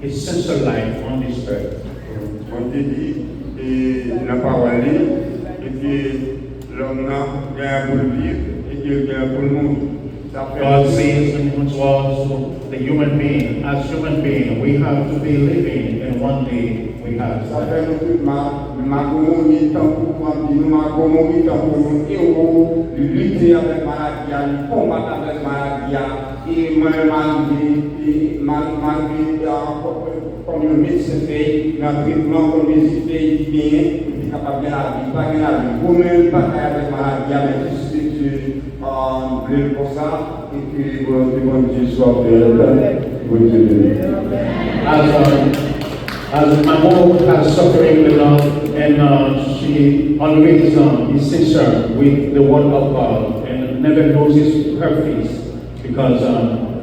essential life on this earth. On te dit, et la parole est, et que l'homme a gagné pour le vivre, et Dieu a gagné pour le monde. God says towards the human being, as human being, we have to be living, and one day we have to Ça die. fait nous tout ma communauté, tant pour nous, ma communauté, tant pour nous, héros, lutter avec maladie, combattre avec maladie, et malgré comme le médecin fait, le traitement comme le médecin fait, il est capable de la vie, pas de la vie. Vous-même, pas avec maladie, mais juste que pour ça, et que bon Dieu soit fait. As my mom has suffering with and she always is sincere with the word of God and never loses her face because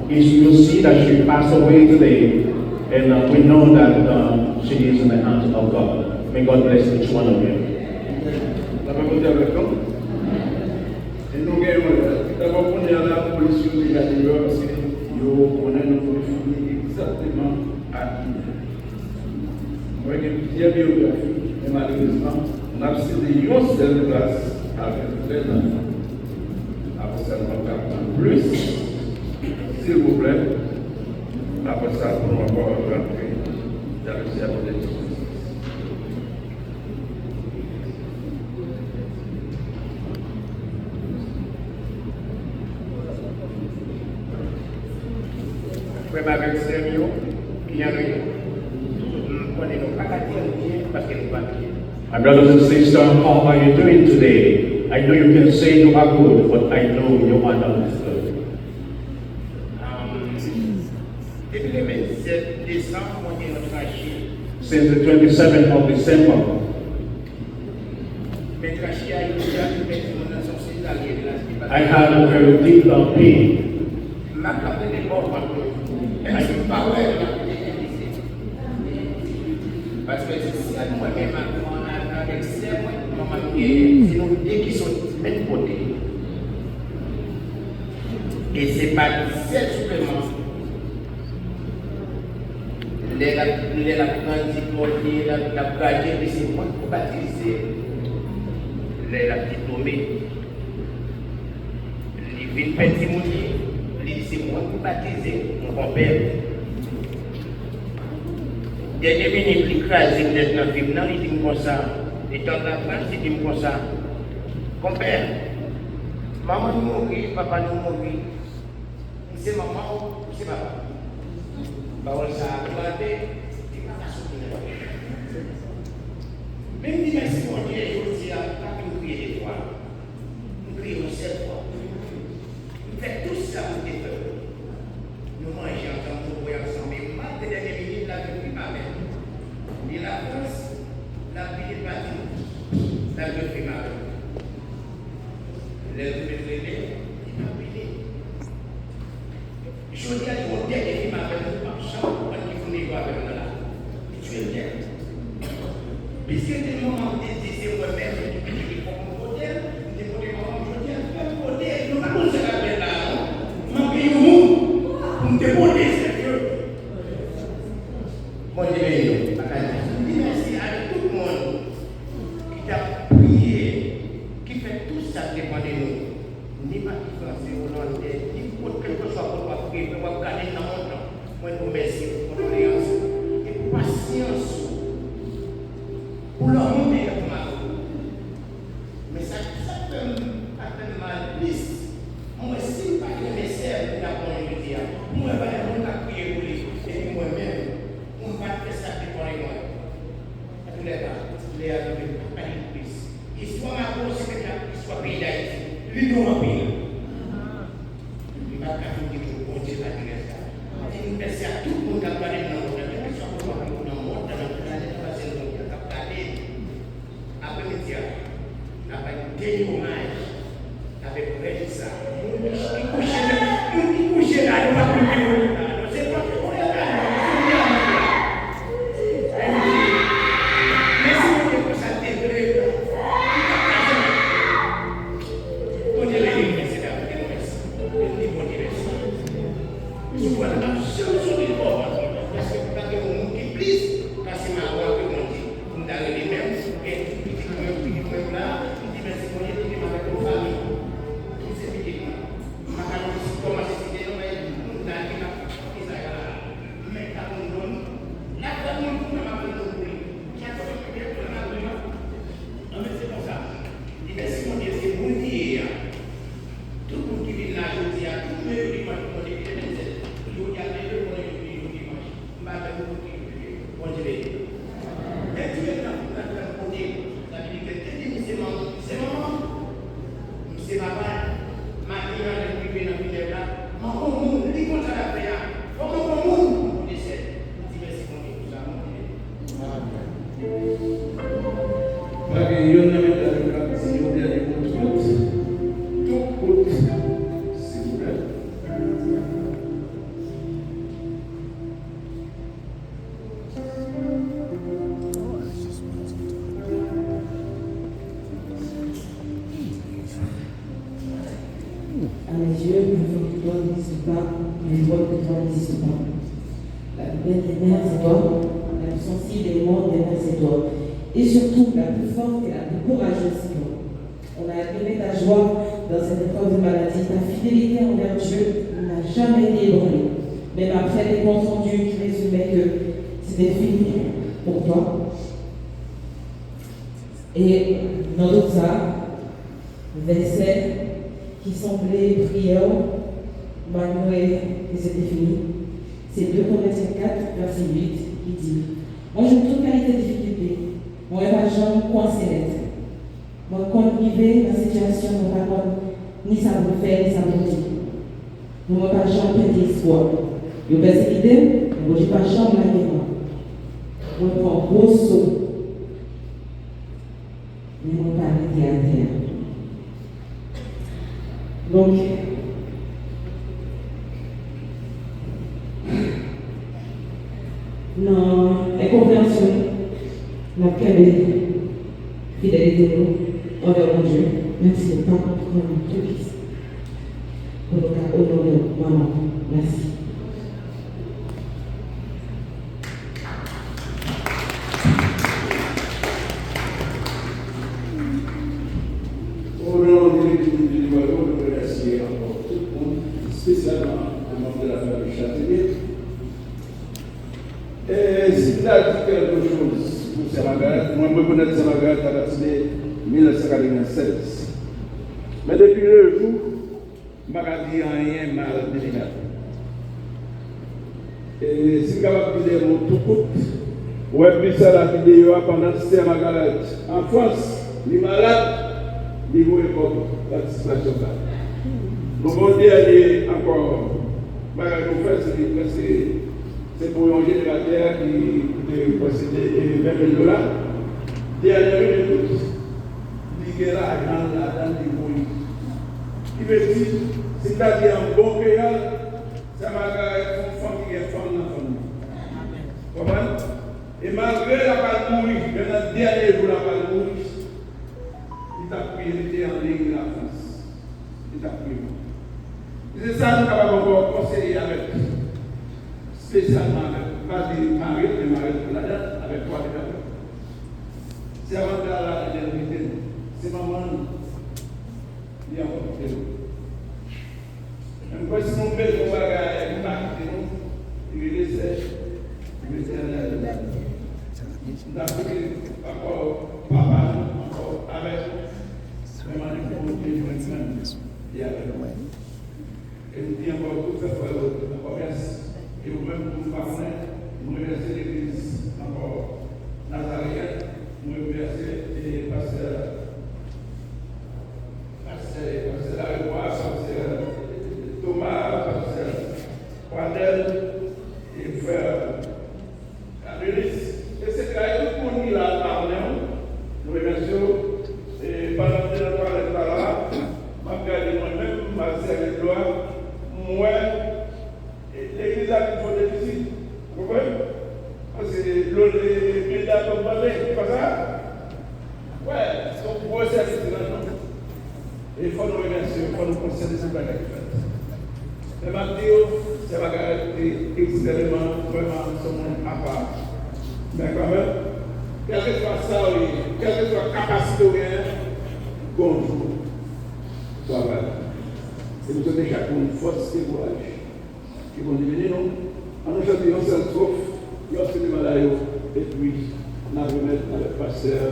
you see that she passed away today and we know that she is in the hands of God. May God bless each one of you. D'abord, on est à la police déjà d'ailleurs parce que on a une police exactement à qui. Moi, j'ai plusieurs biographies, et malheureusement, on a cédé une seule place avec 13 enfants. Après ça, on va faire plus, s'il vous plaît. Après ça, on va pouvoir rentrer dans le cerveau des choses. Avec Sergio, qui a My brothers and sisters, how are you doing today? I know you can say you are good, but I know you are not good. Since the 27th of December, I had a very deep pain. Parce que si moi-même, avec ces moments, sinon, dès qu'ils sont même côté, et c'est pas 7 suppléments, les la grandi, la gagée, mais c'est moi qui baptiser la petite tombée. Les villes petits mouniers, c'est moi qui baptiser mon grand-père. Dernier minute, il crase dans le film, il dit comme ça. Et dans la France, il dit comme ça. Compère, maman nous mourit, papa nous mourit. C'est maman, c'est papa. Parole ça a regardé, il va la soutenir. Même si merci pour Dieu, je dis à nous prier des fois. Nous prions 7 fois. Nous faisons tout ça pour des peuples. Nous mangeons ensemble, nous voyons ensemble. Mais mal de dernière minute, la vie pas même. Et la France, la vie est partie. La vie est mal. Les retraités, ils n'ont pas fini. Je dis à mon dernier qui m'a fait un champ, quand il faut négocier avec moi là. Tu es bien. Puisque des moments où c'est moi-même, il faut qu'on vote, il faut que je dis, il faut voter, nous n'avons pas la peine là. Mon pays au monde, pour me dévoter, c'est Dieu. Mon Dieu, merci à tout le monde qui t'a prié, qui fait tout ça qui dépend de nous. Ni pas qui français, hollandais, ni pour quelque chose pour moi prier, pour moi garder dans mon temps. Moi, je vous remercie pour votre confiance et pour patience. Pour leur monter à tout. Mais ça fait mal plus. Moi, si pas que mes sœurs nous avons eu dire, moi, je vais prier pour lui. Et moi-même, on va faire ça pour moi. À tous les cas, les amis, pas de plus. Histoire à cause de l'histoire pays d'Haïti. L'Union européenne. Il va pas vous dire que vous continuez à dire ça. Merci à tout le monde qui a parlé dans le monde. Merci à tout le monde qui a parlé dans le monde. Après-midi, on a un dernier hommage avec Rélissa. Il couche là, il va plus vivre là. C'est pas pour la merci pour ça, t'es vrai. On est là, c'est là, on est là. Je vois la seule chose qui est bonne, parce que vous avez pays. Et tu es dans le côté, ça veut dire que c'est maman, c'est papa, ma fille a privé dans le là, maman, mon dit qu'on ça la faire, maman, mon décès. Dis merci pour tout ça, mon Dieu. Parce que yo n'a pas de si yo bien les contrôles, tout côté, s'il vous plaît. À mes yeux, le feu de toi n'existe pas, les voix de toi n'existent pas. La plus belle des mères, c'est toi. La plus sensible et morte des mères, c'est toi. Et surtout, la plus forte et la plus courageuse, c'est toi. On a admiré ta joie dans cette épreuve de maladie. Ta fidélité envers Dieu n'a jamais été ébranlée. Même après les comptes rendus qui résumaient que c'était fini pour toi. Et dans d'autres versets qui semblaient prières, malgré que c'était fini. C'est 2 Corinthiens 4, verset 8, qui dit: moi, j'ai toute qualité de difficulté. Moi, je n'ai jamais coincé net. Moi, quand je vivais dans cette situation, je n'ai pas ni ça me fait, ni ça me dit. Moi, je n'ai pas jamais perdu l'espoir. Je vais persécuter, mais je n'ai pas jamais la guerre. Je prends un gros saut. Mais je n'ai pas arrêté à terre. Donc, dans l'incompréhension, la fidélité nous envers mon Dieu, merci de ne pas comprendre tout Christ. Pour le cas honorer maman, merci. Au nom de l'équipe du Noyau, nous remercions encore tout le monde, spécialement les membres de la famille Châtelier. Et si vous avez dit quelque chose pour Samagat, moi je reconnais Samagat à partir de 1996. Mais depuis le jour, je n'ai pas dit rien mal de l'État. Et si vous avez dit mon tout court, vous avez vu ça la vidéo pendant que c'était en France, les malades. Niveau époque, participation là. Donc, on dit encore, c'est pour un générateur qui possédait 20 000 $. Dernière minute, il y a l'argent là-dedans du bruit. Il veut dire, si tu as dit un bon créole, ça va être une femme qui est femme dans la famille. Comment? Et malgré la balle mourir, dans le dernier jour, la balle mourir. Il t'a prié en ligne la France. Il t'a prié. C'est ça nous avons encore conseillé avec, spécialement avec, pas des maris, mais maris de la date, avec toi les gars. C'est avant de la dernière, c'est maman, il y a encore plus. Même quand si mon père nous va gagner, il va quitter nous, il laisse, il met la nous avons encore papa, encore avec nous. Et nous disons encore tout ça pour la commerce. Et vous-même, vous nous parlez, nous remerciez l'église encore Nazareth, nous remerciez les pasteurs, pasteur Larébois, pasteur Thomas, pasteur Wadel, et frère Amélis, etc. Et tout le monde qui l'a parlé, nous remercions. Et pendant que je parlais par là, je regardé moi-même, ma sœur et gloire, moi, l'église a une faute difficile. Vous comprenez? Parce que les médias sont parlés, c'est pas ça? Ouais, c'est un gros service là-dedans. Et il faut nous remercier, il faut nous concéder ce bagage qui fait. Mais Mathieu, c'est un bagage extrêmement, vraiment, son monde à part. Mais quand même, quelle que soit ça, quelle que soit la capacité, bonjour, travail. Et nous sommes chacun une force et courage qui vont devenir nous. En nous chanter un seul sauf, lorsque nous malades, et puis nous remettre avec le pasteur.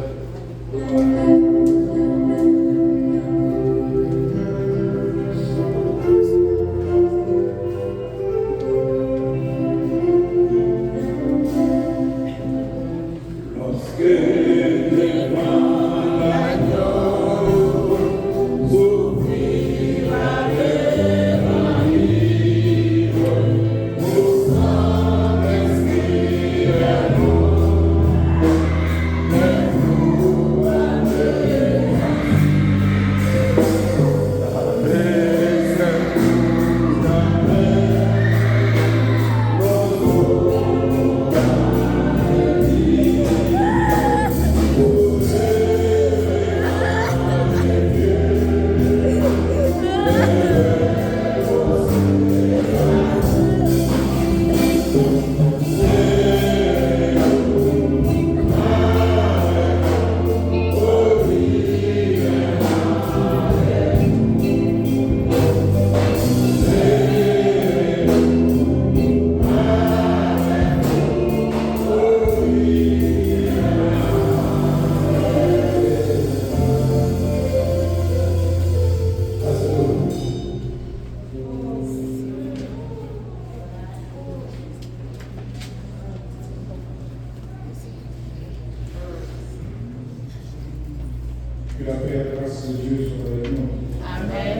Que la paix et la grâce de Dieu soient avec nous. Amen.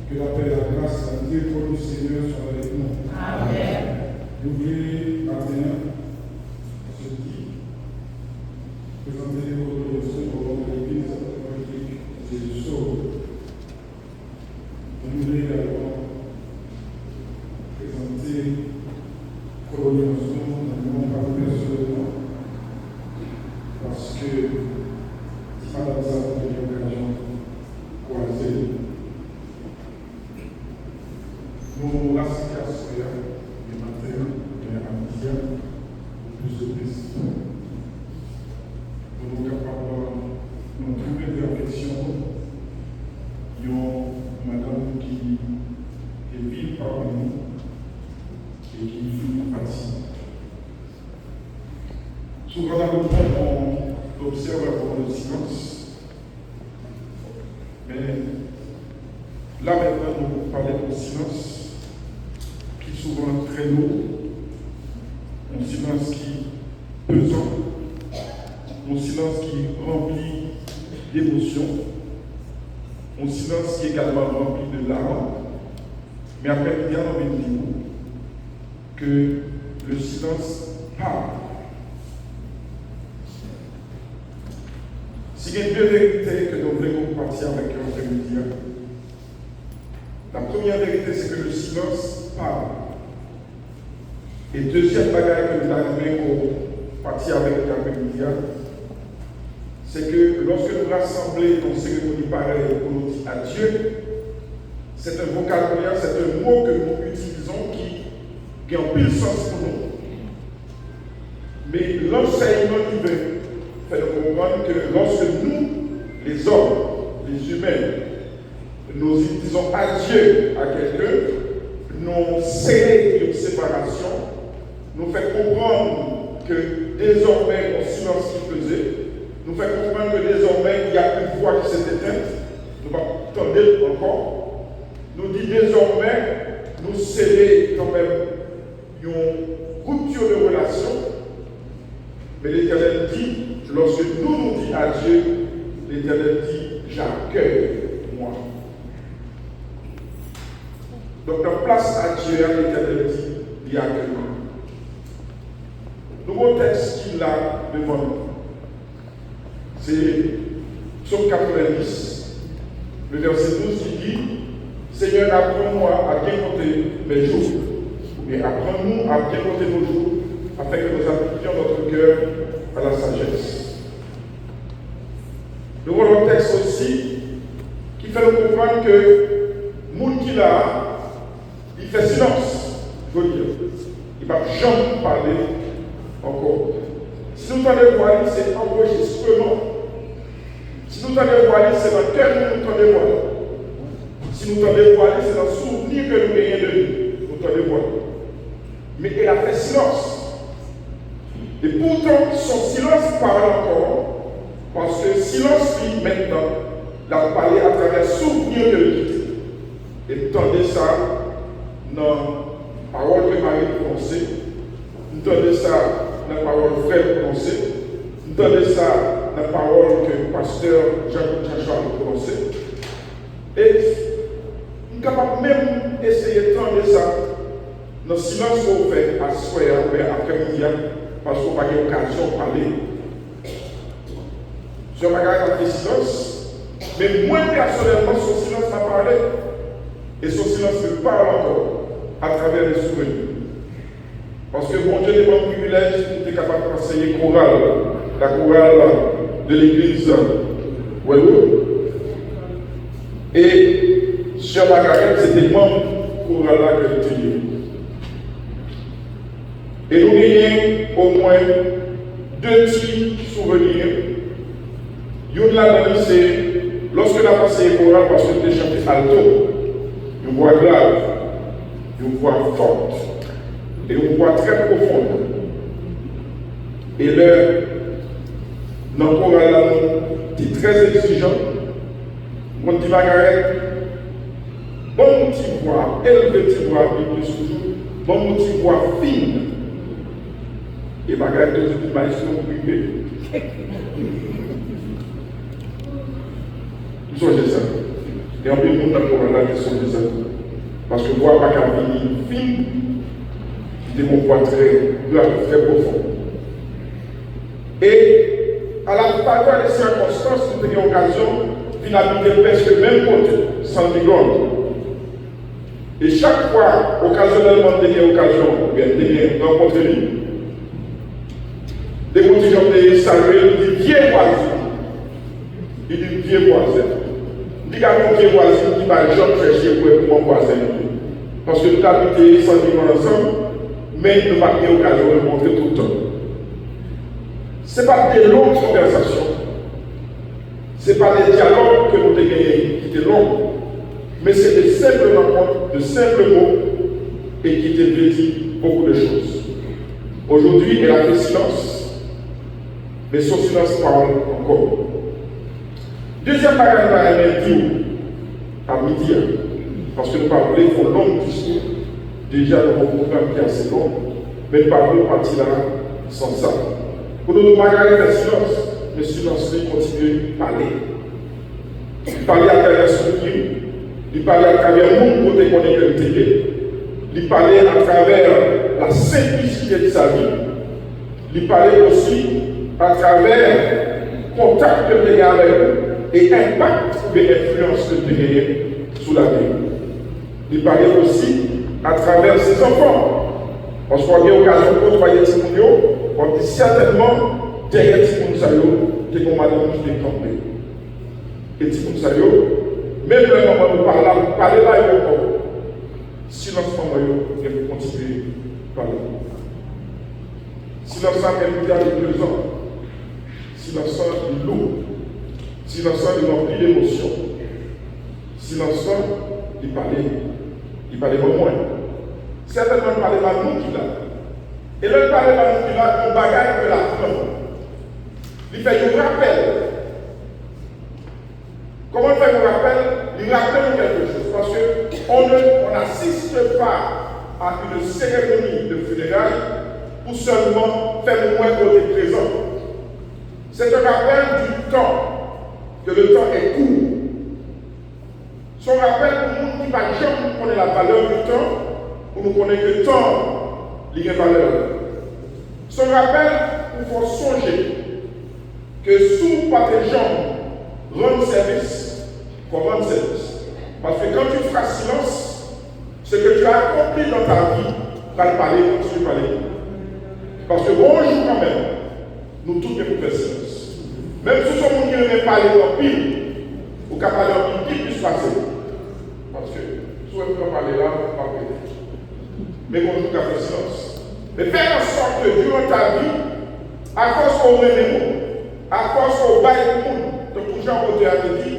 Que la paix et la grâce, la miséricorde du Seigneur soient avec nous. Amen. N'oubliez maintenant ce qui présenter les cours de ce au nom de l'Église évangélique Jésus sauve. N'oubliez également présenter Colonisation dans le monde pas personnellement parce que Madame Zab a eu l'occasion de croiser. Nous l'assistons le matin et à midi, plus de plaisir. Nous sommes capables de trouver des réflexions. Il y a madame qui vit parmi nous et qui vit partie. Souvent dans le monde, on observe le silence. Mais là maintenant, nous parlons de silence qui est souvent très lourd, un silence qui est pesant, un silence qui remplit d'émotions, un silence qui est également rempli de larmes. Mais après, il y a envie de dire que le silence parle. S'il y a deux vérités que nous voulons partir avec l'après-midi, la première vérité, c'est que le silence parle. Et deuxième bagage que nous avons partir avec l'après-midi, c'est que lorsque nous rassemblons dans une cérémonie pareille pour nous dire adieu, c'est un vocabulaire, c'est un mot que nous utilisons qui a un pile sens pour nous. Mais l'enseignement divin fait nous comprendre que lorsque nous, les hommes, les humains, nous disons adieu à quelqu'un, nous scellons une séparation, nous fait comprendre que désormais, au silence qui faisait, nous fait comprendre que désormais, il y a une voix qui s'est éteinte, nous va attendre encore, nous dit désormais, nous scellons quand même une rupture de relation, mais l'Éternel dit, lorsque nous disons adieu, l'Éternel dit, j'accueille moi. Donc, en place à Dieu, l'Éternel dit, il y a que moi. Nouveau texte qu'il a devant nous, c'est Psaume 90, le verset 12 qui dit, Seigneur, apprends-moi à bien compter mes jours, et apprends-nous à bien compter nos jours, afin que nous appliquions notre cœur à la sagesse. Nous voyons un texte aussi qui fait nous comprendre que monde qui l'a, il fait silence, il faut dire. Il ne va jamais parler encore. Si nous t'en dévoilons, c'est enregistrement. Si nous t'en dévoilons, c'est dans quel nous t'en dévoilons. Si nous t'en dévoilons, c'est dans le souvenir que nous gagnons de lui. Nous t'en dévoilons. Mais il a fait silence. Et pourtant, son silence parle encore. Parce que silence, lui, maintenant, l'a parlé à travers le souvenir de l'unité. Et entendez ça dans la parole que Marie prononçait, entendez ça dans la parole frère prononçait, entendez ça dans la parole que le pasteur Jean-Charles prononçait. Et nous sommes capables même d'essayer d'entendre ça dans le silence qu'on fait à ce soir, après-midi, parce qu'on n'a pas l'occasion de parler. Sur ma garde de silence, mais moi personnellement, son silence m'a parlé. Et son silence me parle encore à travers les souvenirs. Parce que mon Dieu n'est pas un privilège d'être capable d'enseigner chorale, la chorale de l'église Wellwood. Et sur ma carrière, c'était membre chorale là que j'étais. Et nous gagnons au moins 2 petits souvenirs. Une là-dedans, c'est lorsque la passé est chorale, parce que tu chanté alto, une voix grave, une voix forte et une voix très profonde. Et dans le chorale là, tu es très exigeant. Mon petit Margaret, bon petit voix, élevé petit voix, plus toujours, bon petit voix fine. Et Margaret, de toute manière, privé. Nous sommes ça. Et en plus, nous avons la question de ça. Parce que voir pas qu'un film, qui est mon point très profond. Et à la plupart des circonstances, nous avons l'occasion d'habiter presque même côté, sans Ligon. Et chaque fois, occasionnellement, nous avons l'occasion de rencontrer lui. Des gens qui saluent, ils disent vieux voisin. Il dit vieux voisin. Il dit qu'un vieux voisin qui va jamais chercher pour mon voisin. Parce que nous habitons sans Ligon ensemble, mais nous n'avons pas l'occasion de rencontrer tout le temps. Ce n'est pas des longues conversations. Ce n'est pas des dialogues que nous avons gagnés qui étaient longs. Mais c'est des simples rencontres, de simples mots et qui te disent beaucoup de choses. Aujourd'hui, elle a fait silence, mais son silence parle encore. Deuxième bagage, elle dit à midi, parce que nous parlons, il faut long discours. Déjà, nous avons un programme qui est assez long, mais nous parlons partir là sans ça. Pour nous, nous parlons de silence, le silence continue à parler. Il parlait à travers son crime. Il parlait à travers le monde côté qu'on est le télé. Il parlait à travers la simplicité de sa vie. Il parlait aussi à travers le contact que il y a avec nous et l'impact de l'influence que il y a sur la vie. Il parlait aussi à travers ses enfants. Parce qu'on a eu l'occasion de côtoyer Timounio, on dit certainement derrière Timounio, c'est comme madame qui est campée. Et Timounio, même le moment où nous parlons là, il y a encore. Silence, il faut continuer à parler. Silence, il y a de 2 ans. Silence, il est lourd. Silence, il remplit d'émotions. Silence, il parlait moins. Certainement, il parlait pas nous qui l'a. Et là, il parlait pas nous qui l'a, on bagaille que la femme. Il fait un rappel. Comment faire un rappel? Il rappelle quelque chose. Parce qu'on n'assiste pas à une cérémonie de funérailles pour seulement faire le moins qu'on est présent. C'est un rappel du temps, que le temps est court. Son rappel pour nous qui va jamais connaître la valeur du temps, pour nous connaître que le temps, il y a valeur. Son rappel pour faire songer que sous pas des gens rendent service, faut rendre service. Parce que quand tu feras silence, ce que tu as accompli dans ta vie, va parler, continue à parler. Parce que bonjour quand même, nous tous devons faire silence. Même si ce monde qui ne veut pas parler en pile, ou qu'à parler en pile, qui puisse passer. Parce que si on peut parler là, on va pas parler. Mais bonjour qu'à faire silence. Mais faire en sorte que durant ta vie, à force qu'on met les mots, à force qu'on baille le monde, donc pour Jean-Paul a dit,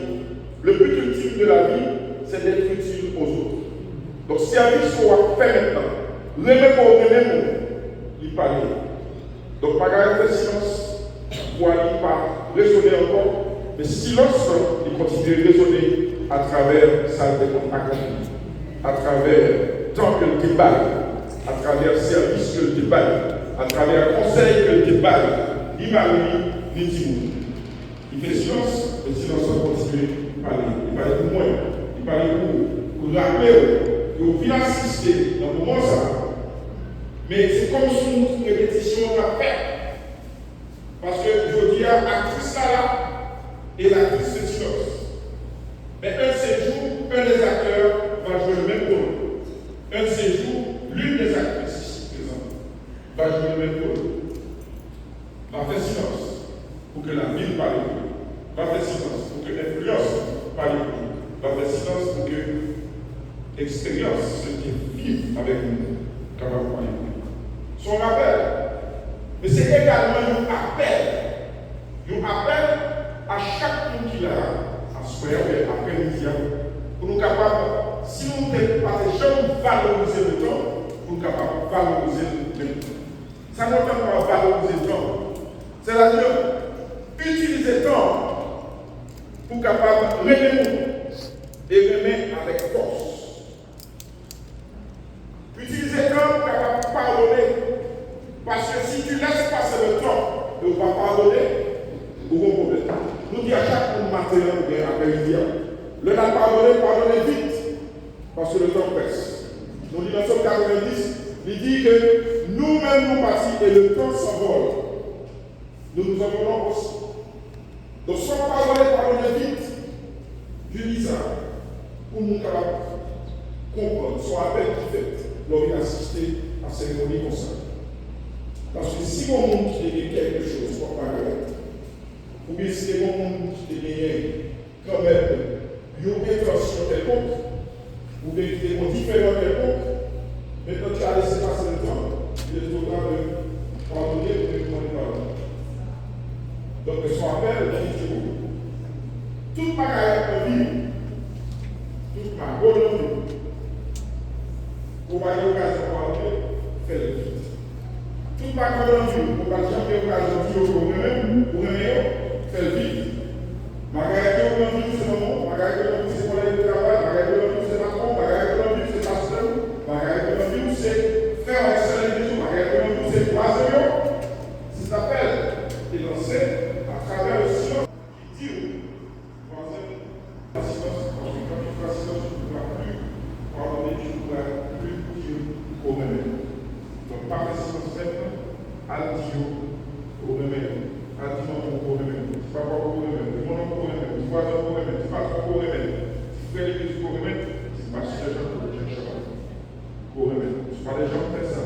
le but ultime de la vie, c'est d'être utile aux autres. Donc, service qu'on va faire maintenant, remet pour remet mots, il parle. Donc, pas garder le silence, voilà, il pas résonner encore, mais silence, il continue de résonner à travers sa accomplie, à travers tant que le débat, à travers le service que le débat, à travers le conseil que le débat, ni Marie, ni Timon. Il fait silence, le silence va continuer à parler. Il parle pour moi, il parle pour rappeler, pour bien assister dans le moment ça. Mais c'est comme si une répétition à faire. Parce que je dis à l'actrice là, et l'actrice de silence. Mais un de ces jours, un des acteurs va jouer le même rôle. Un de ces jours, l'une des actrices ici présentes va jouer le même rôle. Va faire silence pour que la ville parle. Va faire silence pour que l'influence parle. Va faire silence pour que l'expérience, ce qui vit avec nous, capable de parler. Son rappel. Mais c'est également un appel. Un appel à chaque monde qui l'a, à soir et après-midi, pour nous capables, si nous ne pas des gens valoriser le temps, pour nous capables de valoriser le temps. Ça ne veut pas valoriser le temps. C'est-à-dire, utiliser le temps pour capable de remettre et remettre avec force. Utiliser le temps pour capable de pardonner. Parce que si tu laisses passer le temps de ne pas pardonner, vous avez un problème. nous dit à chaque matin ou bien après-midi, le n'a pardonné vite, parce que le temps presse. Nous dit dans Somme 90, il dit que nous-mêmes nous partons et le temps s'envole. Nous nous envolons aussi. Donc, soit pardonner vite, je dis ça, pour nous comprendre, soit appel qui fait, lorsqu'il assister à cette cérémonie comme ça. Parce que si on montre qu'il y a quelque chose, pour pas arrêter, ou bien si on montre qu'il y a quand même une intention quelconque, ou bien qu'il y a une différence quelconque, maintenant tu as laissé passer le temps, il est au temps de pardonner ou de demander pardon. Donc, son appel, toute ma carrière de vie, toute ma bonne vie, pour ma l'occasion de pardonner, fais-le vite. Toute ma bonne vie, pour ma jamais l'occasion de dire pour moi-même, pour moi-même, fais-le vite. Ma carrière de vie, c'est mon nom, ma carrière de vie, c'est mon collègue de travail, ma carrière de vie, c'est patron, ma carrière de vie, c'est pasteur, ma carrière de vie, c'est frère excellent de Jésus, ma carrière de vie, c'est croiseur. Cet appel est lancé à travers le silence qui dit la silence, parce que quand tu feras silence, tu ne pourras plus pardonner, tu ne pourras plus dire au même. Donc, par le silence maintenant, à dire au même, à dire au même, tu ne vas pas au même, tu vas au même, tu vas au même, tu vas au même, tu fais l'église au même, tu ne vas pas chercher au même. Tu vas les gens faire ça.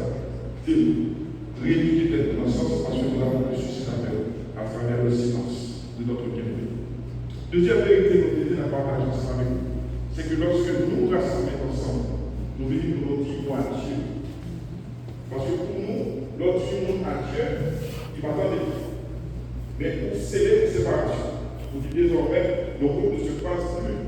Réduire peut-être dans le sens parce que nous avons reçu cet appel à travers le silence de notre bien-aimé. Deuxième vérité que nous devons partager ensemble avec vous, c'est que lorsque nous nous rassemblons ensemble, nous venons nous dire à Dieu. Parce que pour nous, lorsque nous à Dieu, il va pas dire. Mais pour sceller une séparation, pour dire désormais, nos groupes ne se passent plus.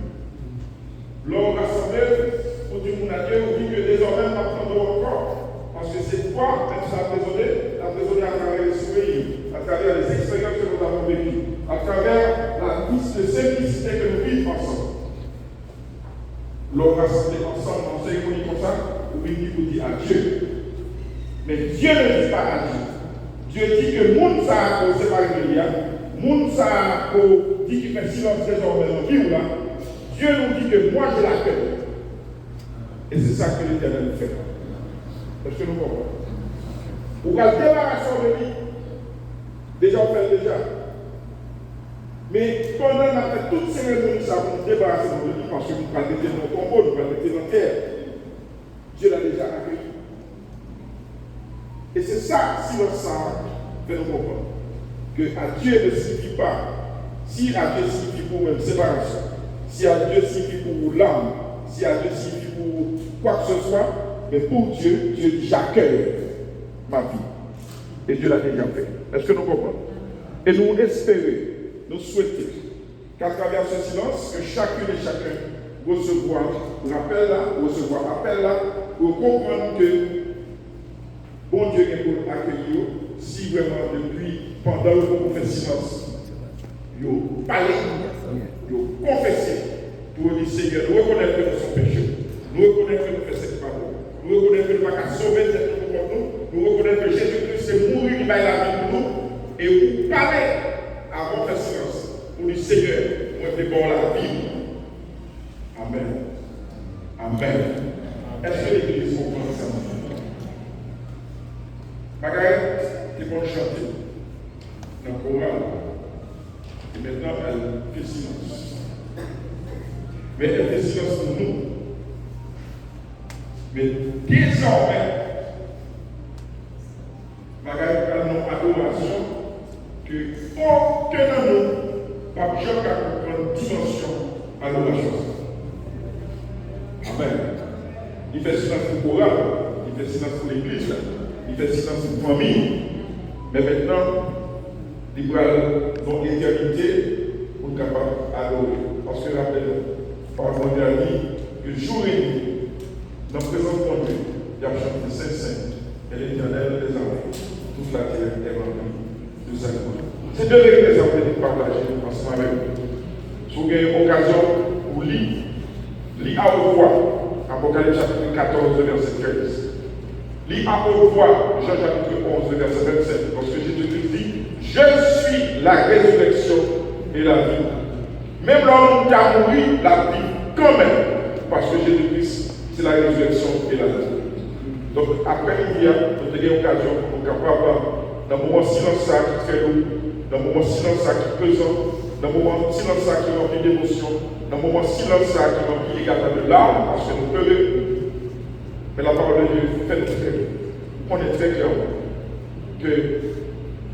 Lors rassemblés, pour dire à Dieu, on dit que désormais, nous apprendrons encore. Parce que c'est quoi, même ça a raisonné à travers les souvenirs, à travers les expériences que nous avons vécues, à travers la simplicité que nous vivons ensemble. L'on rassemblé ensemble en cérémonie comme ça, ou bien vous dit à Dieu. Mais Dieu ne dit pas à Dieu. Dieu dit que monde ça a causé par le monde ça a dit qu'il fait silence désormais dans vie ou là. Dieu nous dit que moi je l'accueille. Et c'est ça que l'Éternel fait. Est-ce que nous comprenons? Vous allez débarrasser de lui. Déjà, on fait déjà. Mais pendant qu'on a fait toutes ces cérémonies, ça va nous débarrasser de lui parce que nous allons mettre dans le tombeau, nous allons mettre dans la terre. Dieu l'a déjà accueilli. Et c'est ça, si l'on sent, fait nous comprendre. Que à Dieu ne signifie pas, si à Dieu signifie pour même séparation, si à Dieu signifie pour l'âme, si à Dieu signifie pour quoi que ce soit, mais pour Dieu, Dieu dit j'accueille ma vie. Et Dieu l'a déjà fait. Est-ce que nous comprenons? Et nous espérons, nous souhaitons qu'à travers ce silence, que chacune et chacun recevoir rappel là, recevoir appel là, pour comprendre que bon Dieu est pour accueillir, si vraiment depuis, pendant le moment fait silence, vous parlez, vous confessez, pour dire Seigneur, nous reconnaissons que nous sommes péchés, nous reconnaissons que nous faisons cette parole. Nous reconnaissons que nous ne pouvons pas sauver cette nous. Nous reconnaissons que Jésus-Christ est mouru, il va la vie pour nous. Et vous parlez à votre silence pour dire Seigneur, moi je bon la vie. Amen. Amen. Est-ce que l'Église comprend ça? Margaret, c'est bon chanter dans le chorale. Et maintenant, elle fait silence. Mais elle fait silence pour nous. Mais désormais, Margaret a une adoration que aucun de nous n'a jamais comprendre dimension à l'adoration. Amen. Il fait silence pour le chorale, il fait silence pour l'église, il fait silence pour la famille. Mais maintenant, il va dans l'éternité pour être capable d'adorer. Parce que rappelez-vous, par mon dernier, que jour et nuit, dans la présence de Dieu, il y a chanté Saint-Saint et l'Éternel des armées. Toute la terre est remplie de sa gloire. C'est deux vérités que j'ai partager ensemble avec vous. Si vous avez une occasion, vous lisez à haute voix, Apocalypse chapitre 14, verset 13. Lisez à haute voix, Jean chapitre 11, verset 27. Parce que Jésus dit, je suis la résurrection et et la vie. Même l'homme qui a mouru, la vie quand même. Parce que Jésus-Christ, c'est la résurrection et la vie. Donc, après-midi, nous avons eu l'occasion pour nous capables, dans le moment silence qui fait nous, dans le moment silence qui est pesant, dans le moment silence qui est rempli d'émotion, dans le moment silence qui est rempli également de larmes, parce que nous pleurons. Mais la parole de Dieu fait nous très, on est très clair que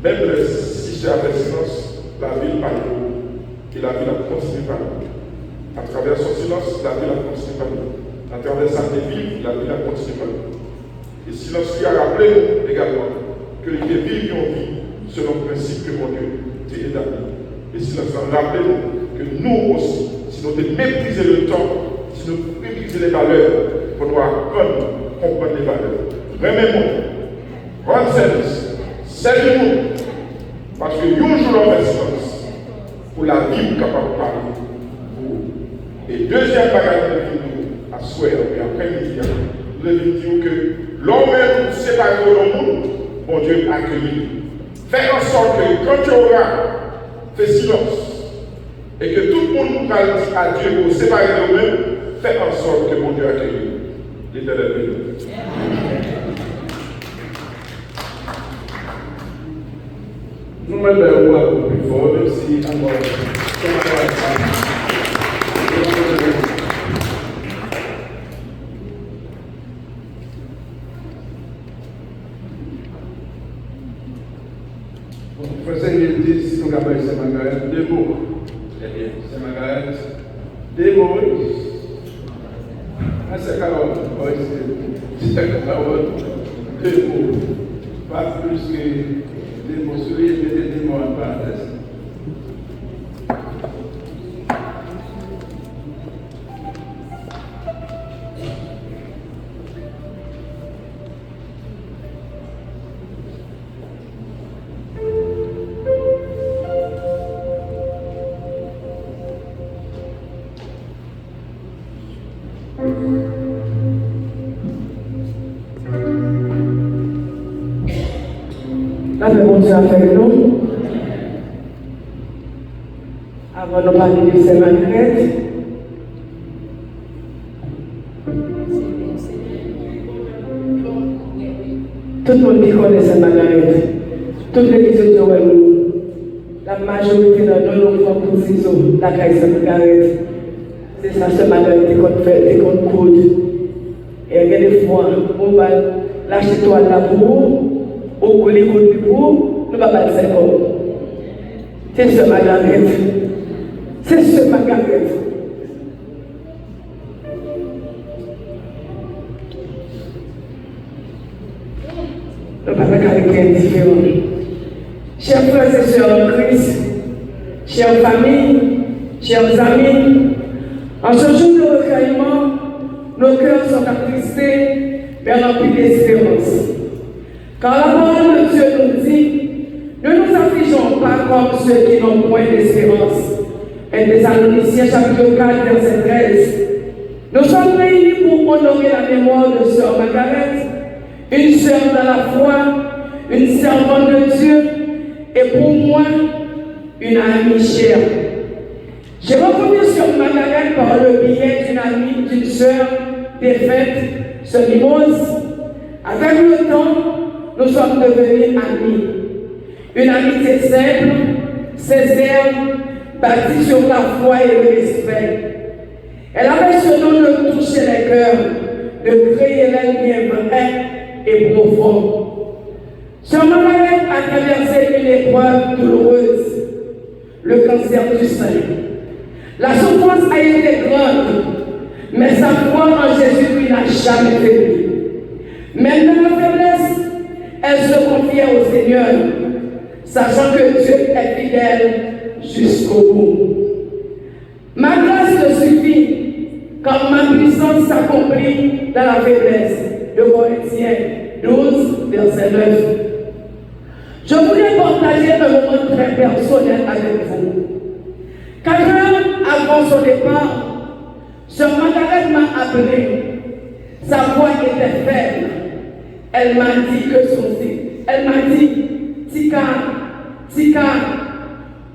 même si j'ai avec silence, la ville parle et la ville a continué par nous. À travers son silence, la ville a continué par nous. À travers sa ville, la ville a continué par nous. Et silence lui a rappelé également que les villes qui ont vécu selon le principe que mon Dieu t'a établi. Et silence a rappelé que nous aussi, si nous devons mépriser le temps, si nous devons mépriser les valeurs, on doit apprendre, comprendre les valeurs. Remettons, rendre service, servir-nous, parce que nous jouons en silence pour la vie capable de parler. Et deuxième bagage de vie, à souhait, et après-midi, nous devons dire que l'homme séparé de monde, bon Dieu accueilli. Fais en sorte que quand tu auras fait silence et que tout le monde va dire à Dieu pour séparer de nous-mêmes, fais en sorte que mon Dieu accueille l'Éternel béni. Nous-mêmes, on va plus fort, même si encore. Français, il dit, si on appelle ces Margaret, deux mots. Eh bien, c'est Margaret, deux mots. Ah, c'est Caroline. C'est Caroline, deux mots. Pas plus que des mots sur les des mots en parenthèse. La paix bon Dieu avec nous. Avant de parler de Saint-Marguerite, tout le monde qui connaît Saint-Marguerite, toute l'église de Dieu, la majorité de nous font pour ciseaux, la caille Saint-Marguerite. C'est ça, Saint-Marguerite qu'on fait, qu'on coude. Et il y a des fois, on va lâcher toi là pour au les coups pour nous ne pas le faire. C'est ce Marguerite. C'est ce Marguerite. Nous ne pas faire quelqu'un différent. Chers frères et sœurs en Christ, chères familles, chers amis, en ce jour de recueillement, nos cœurs sont attristés, mais remplis d'espérance. Car la parole de Dieu nous dit, ne nous affligeons pas comme ceux qui n'ont point d'espérance. 1 Thessaloniciens chapitre 4, verset 13. Nous sommes réunis pour honorer la mémoire de sœur Margaret, une sœur dans la foi, une servante de Dieu, et pour moi, une amie chère. J'ai reconnu sur Margaret par le biais d'une amie, d'une sœur défaite, sœur Mimose. Avec le temps, nous sommes devenus amis. Une amitié simple, sincère, bâtie sur la foi et le respect. Elle avait ce nom de toucher les cœurs, de créer les liens vrais et profonds. Sœur Margaret a traversé une épreuve douloureuse, le cancer du sein. La souffrance a été grande, mais sa foi en Jésus-Christ n'a jamais faibli. Même dans la faiblesse, elle se confiait au Seigneur, sachant que Dieu est fidèle jusqu'au bout. Ma grâce te suffit, car ma puissance s'accomplit dans la faiblesse. De Corinthiens 12, verset 9. Je voulais partager un moment très personnel avec vous. 4 heures avant son départ, sœur Margaret m'a appelé. Sa voix était faible. Elle m'a dit que Tika,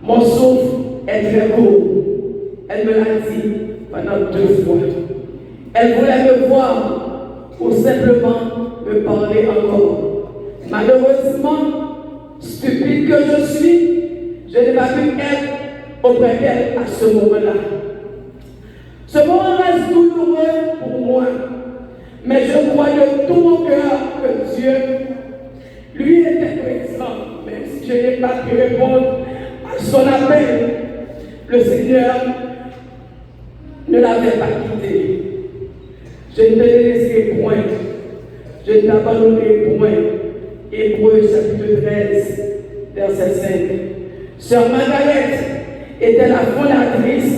mon souffle, est très court. Elle me l'a dit pendant 2 fois. Elle voulait me voir ou simplement me parler encore. Malheureusement, stupide que je suis, je n'ai pas pu être auprès d'elle à ce moment-là. Ce moment reste douloureux pour moi, mais je crois de tout mon cœur que Dieu lui était présent, même si je n'ai pas pu répondre à son appel. Le Seigneur ne l'avait pas quitté. Je ne te laisserai point, je ne t'abandonnerai point. Hébreux chapitre 13, verset 5. Sœur Margaret était la fondatrice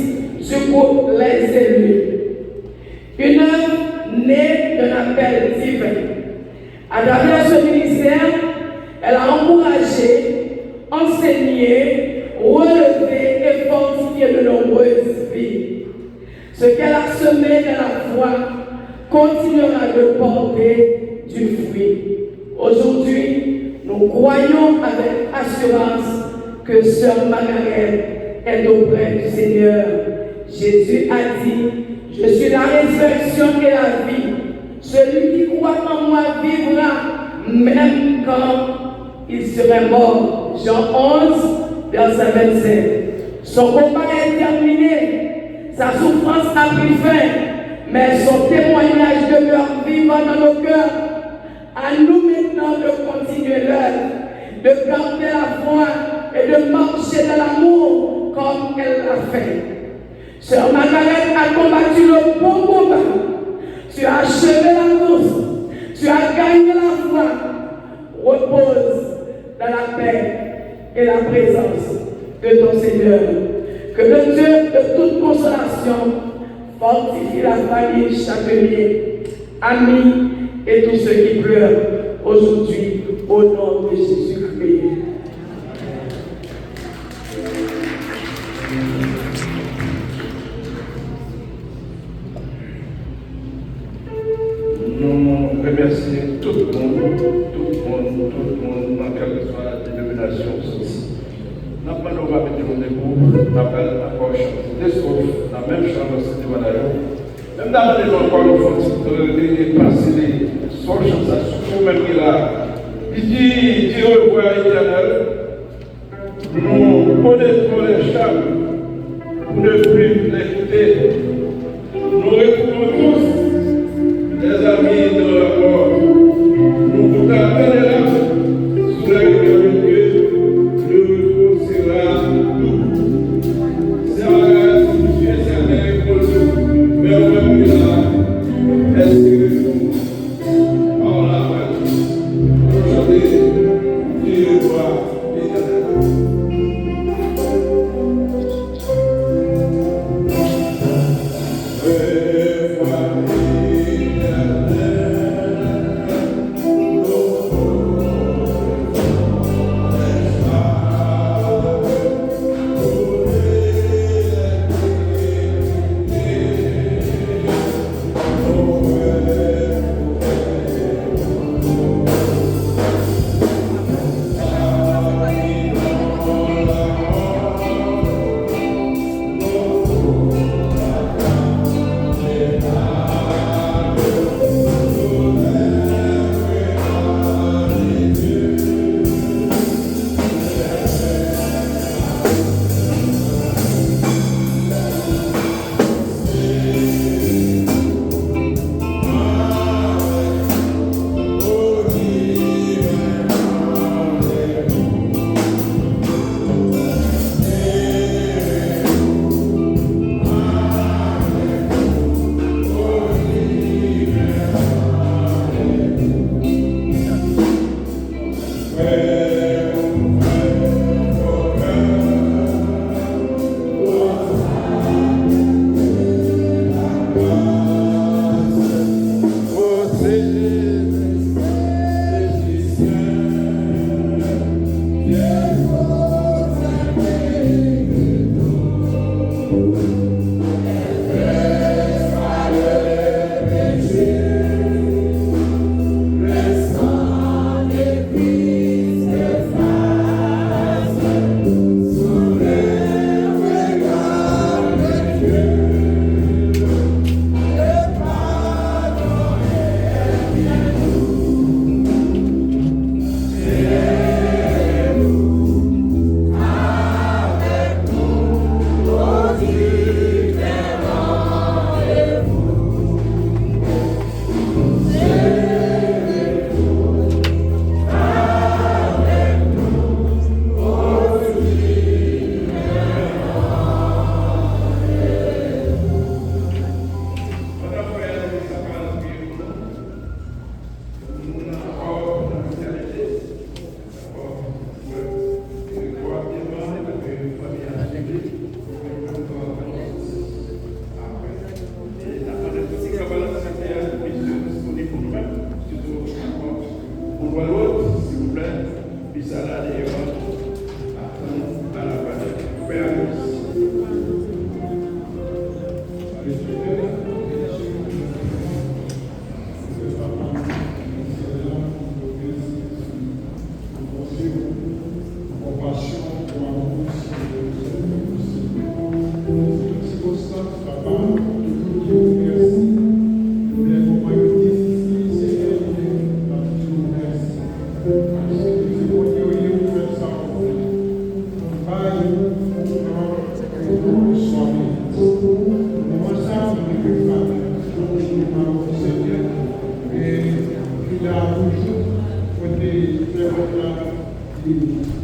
du groupe Les Élus. Une œuvre née d'un appel divin. À travers ce ministère, elle a encouragé, enseigné, relevé et fortifié de nombreuses vies. Ce qu'elle a semé dans la foi continuera de porter du fruit. Aujourd'hui, nous croyons avec assurance que Sœur Margaret est auprès du Seigneur. Jésus a dit, je suis la résurrection et la vie. Celui qui croit en moi vivra, même quand il serait mort. Jean 11, verset 25. Son combat est terminé, sa souffrance a pris fin, mais son témoignage demeure vivant dans nos cœurs. À nous maintenant de continuer l'œuvre, de garder la foi et de marcher dans l'amour comme elle l'a fait. Sœur Margaret a combattu le bon combat. Tu as achevé la course. Tu as gagné la foi. Repose dans la paix et la présence de ton Seigneur. Que le Dieu de toute consolation fortifie la famille chaque nuit, amis et tous ceux qui pleurent aujourd'hui au nom de Jésus-Christ. Nous remercions tout le monde, dans quelle que soit la dénomination ceci. Nous avons mettre le debout, nous avons encore chanté des strophes, la même chanson que nous avons. Même dans les encore nous faut passer les sortes de chansons, surtout même qu'il a. Il dit au revoir éternel, nous connaissons les chants, pour ne plus l'écouter. Nous retrouvons tous les amis de la mort. Nous vous attendons là, sous la rivière de Dieu, le retour sera doux. C'est vrai, Dieu s'est avec nous, mais on va plus là, est-ce que nous, par la main, aujourd'hui, Dieu voit l'éternel.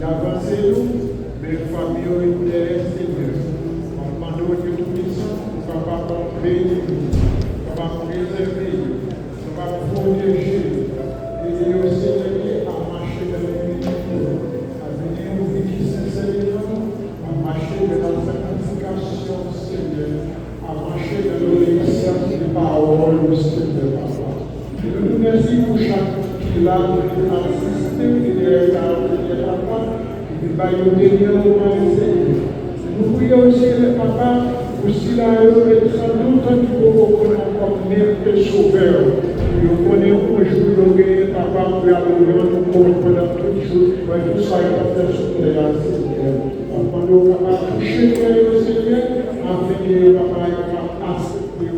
d'avancer nous, mais famille est Seigneur. On demande au Dieu Tout-Puissant, capable de bénir, capable de préserver, capable de protéger, et au Seigneur à marcher dans les minutes, à venir nous vivre sincèrement, à marcher dans la sanctification, Seigneur, à marcher dans l'obéissance des paroles, Seigneur, Papa. Et nous nous remercions pour chaque qui est là, pour nous assister, qui est là, Papa, qui va nous bénir au Seigneur. Nous prions aussi le Papa, aussi là, et sans doute, nous pouvons reconnaître comme mère et sauveur. Nous connaissons aujourd'hui, Papa, pour la gloire, nous pouvons reconnaître toutes choses, mais tout ça est à faire sur les Seigneur. Papa, nous pouvons toucher le Seigneur, afin que Papa ait accepté,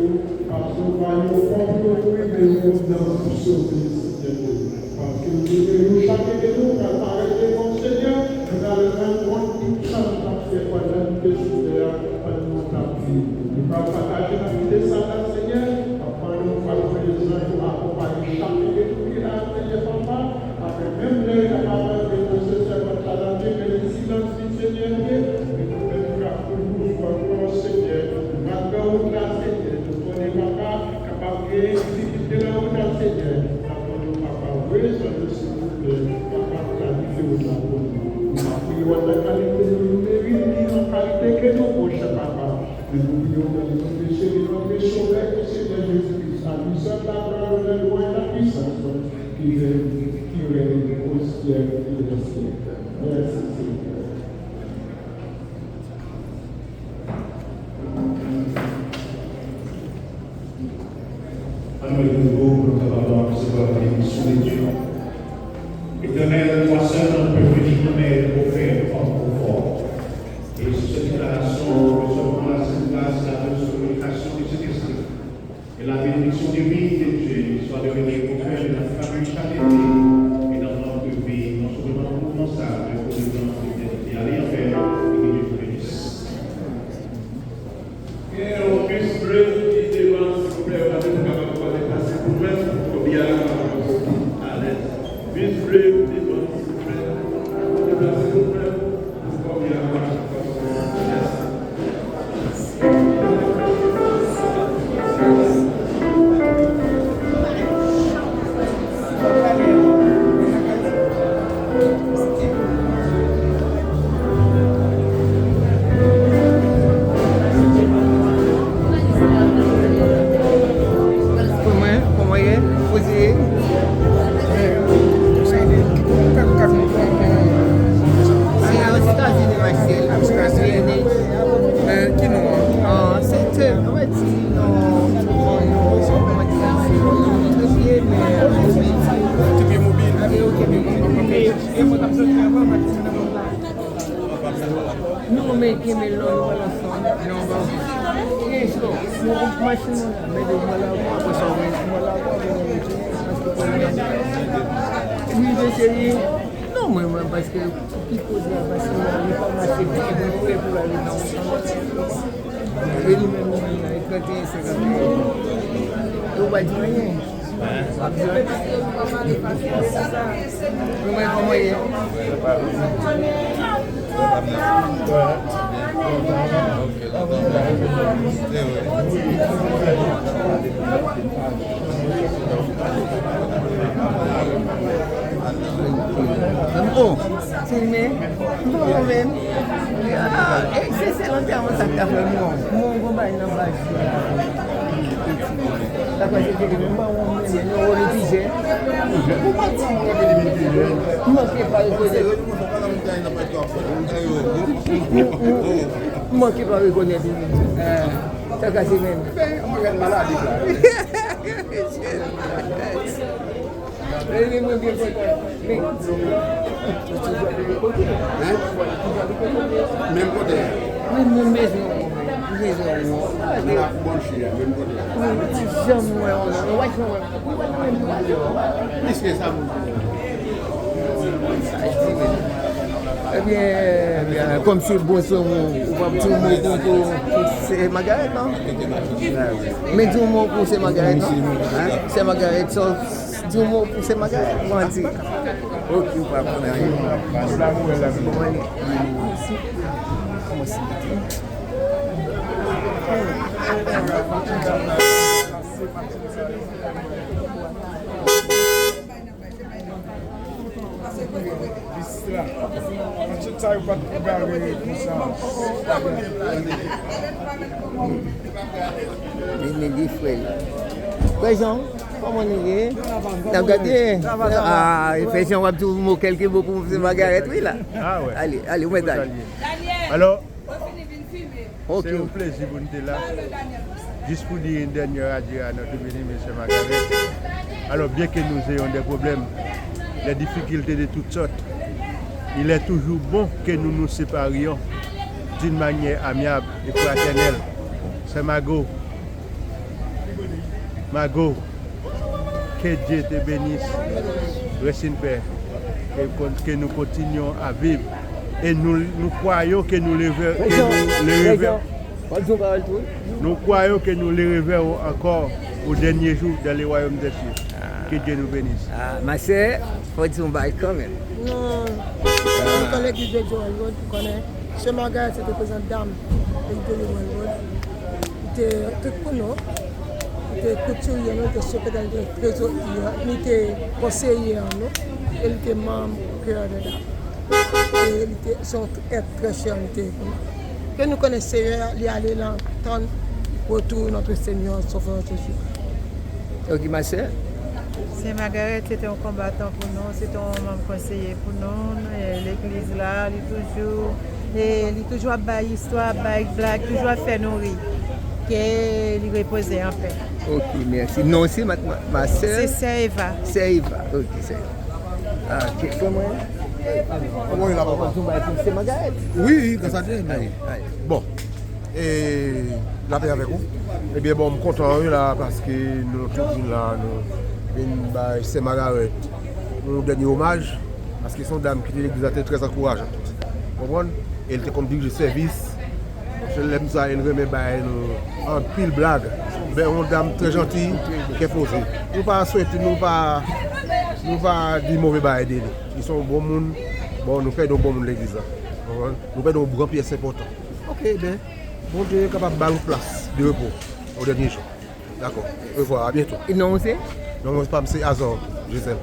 parce que nous voyons comprendre, mais nous devons nous sauver, Seigneur. Parce que nous, chacun de nous, quand on arrête mon Seigneur, nous allons rendre compte tout ça, nous allons faire pendant que Seigneur, pendant notre vie. Nous allons partager la vie de Satan, Seigneur, afin de nous faire présent pour accompagner chacun de nous qui a Seigneur, Papa, avec même les capables de nos sœurs, talentés, mais le silence du Seigneur, mais nous faisons la pour nous, Seigneur, nous allons la Seigneur, nous connaissons Papa, capable de difficulté là où la Seigneur, afin de Papa, oui, ça nous s'il vous plaît, capable de qualifier aux apôtres. Nous prions la qualité de nous mériter, en qualité que nous prochains, Papa. Nous prions dans notre péché, notre sauveur, Seigneur Jésus-Christ, à nous seul la gloire, la loi et la puissance, qui règne au ciel et au ciel. Merci, Seigneur. Alors, nous allons recevoir la bénédiction de Dieu. Éternel, toi seul, on peut venir, mais pour faire fort. Et sur cette déclaration, nous sommes dans la sainte place, la communication de Jésus-Christ. Et la bénédiction divine de Dieu soit devenue au cœur de la famille chaque été et dans notre vie, non seulement pour nos sages, mais pour les gens qui allez en faire et que Dieu vous bénisse. Et on puisse brûler devant, s'il vous plaît, on va être capable de passer pour nous, pour bien à l'aise. Puisse brûler devant, s'il vous plaît, déplacer pour nous, pour bien à l'aise. Non, moi, parce que il faut dire, parce que il faut marcher pour aller dans le et lui-même, il a éclaté, c'est comme ça. On va dire rien. Comment il est? Oh, c'est mais bon même. C'est l'enterrement ça qu'a fait mon combat dans base. La quoi c'était même pas on même on rédigé. Manquez pas reconnaître. Manquez pas reconnaître. Ça qu'a c'est même. On regarde malade là. Même côté. Même maison. La bonne chez même côté. Qu'est-ce que ça Eh bien, comme c'est bon, on va tout le monde pour c'est Margaret, non? Mais tout le monde pour c'est Margaret, non? C'est Margaret, du mot pour ces magasins, on va dire. Ok, ou pas qu'on arrive. Présent, comment on est? T'as regardé? Ah, il fait un petit mot quelques mots pour M. Margaret, oui là. Ah ouais. Allez, où est Alors, okay. C'est un plaisir pour nous là. Juste pour dire une dernière adieu à notre béni, M. Margaret. Alors, bien que nous ayons des problèmes, des difficultés de toutes sortes, il est toujours bon que nous nous séparions d'une manière amiable et fraternelle. C'est Margot. Margot, que Dieu te bénisse, reste une paix, et que nous continuons à vivre. Et nous croyons que nous les reverrons. Nous croyons que nous les reverrons encore au dernier jour dans les royaumes des cieux. Que Dieu nous bénisse. Ah, ma sœur, faut dire un bail quand même. Non, je connais qui de Joel Road, je connais. Chez Margaret, c'était président dame de Joel Road. Il était tout pour nous. Il était couturier, il était secrétaire de trésor, il était conseiller en nous. Il était membre au cœur de dame. Et il était son être très cher. Que nous connaissons, il allait l'entendre autour de notre Seigneur, Sauveur Jésus. Ok, ma sœur. C'est Margaret, c'était un combattant pour nous, c'était un membre conseiller pour nous. L'église là, il toujours à bailler histoire, bailler blague, toujours à faire nourrir. Qu'il reposait en paix. Ok, merci. Non, c'est ma sœur. C'est Sœur Eva. Sœur Eva, ok, c'est. Ah, comment Comment il a papa? C'est Margaret. Oui, dans sa tête. Bon, et la paix avec vous. Eh bien, bon, je suis content là parce que nous sommes là, c'est Margaret. Nous dernier hommage parce que son dame qui était l'église très encourageante. Vous comprenez? Elle était comme dirigée de service. Je l'aime ça, elle remet en pile blague. Une dame très gentille qui est posée. Nous ne pas souhaiter, nous ne pas dire mauvais bail d'elle. Ils sont bons monde. Bon, nous faisons bon monde l'église. Nous faisons une grande pièce importante. Ok, bien. Bon Dieu est capable de faire une place de repos au dernier jour. D'accord. Au revoir, à bientôt. Et non, c'est? Non, c'est pas M. Azor, Gisèle.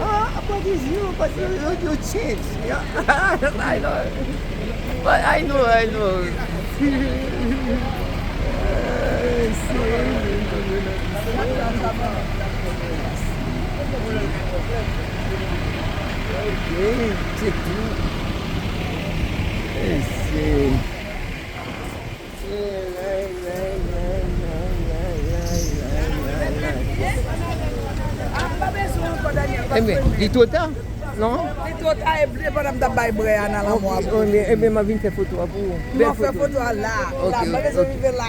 Ah, but it's you, but you changed. Yeah. I know. But I know. Okay, check Eh bien, il total, non? Il total est blé, madame d'Abaye Brian à la moi. Eh bien, ma vie fait photo à vous. Je fais photo là. Là, je vais vivre là.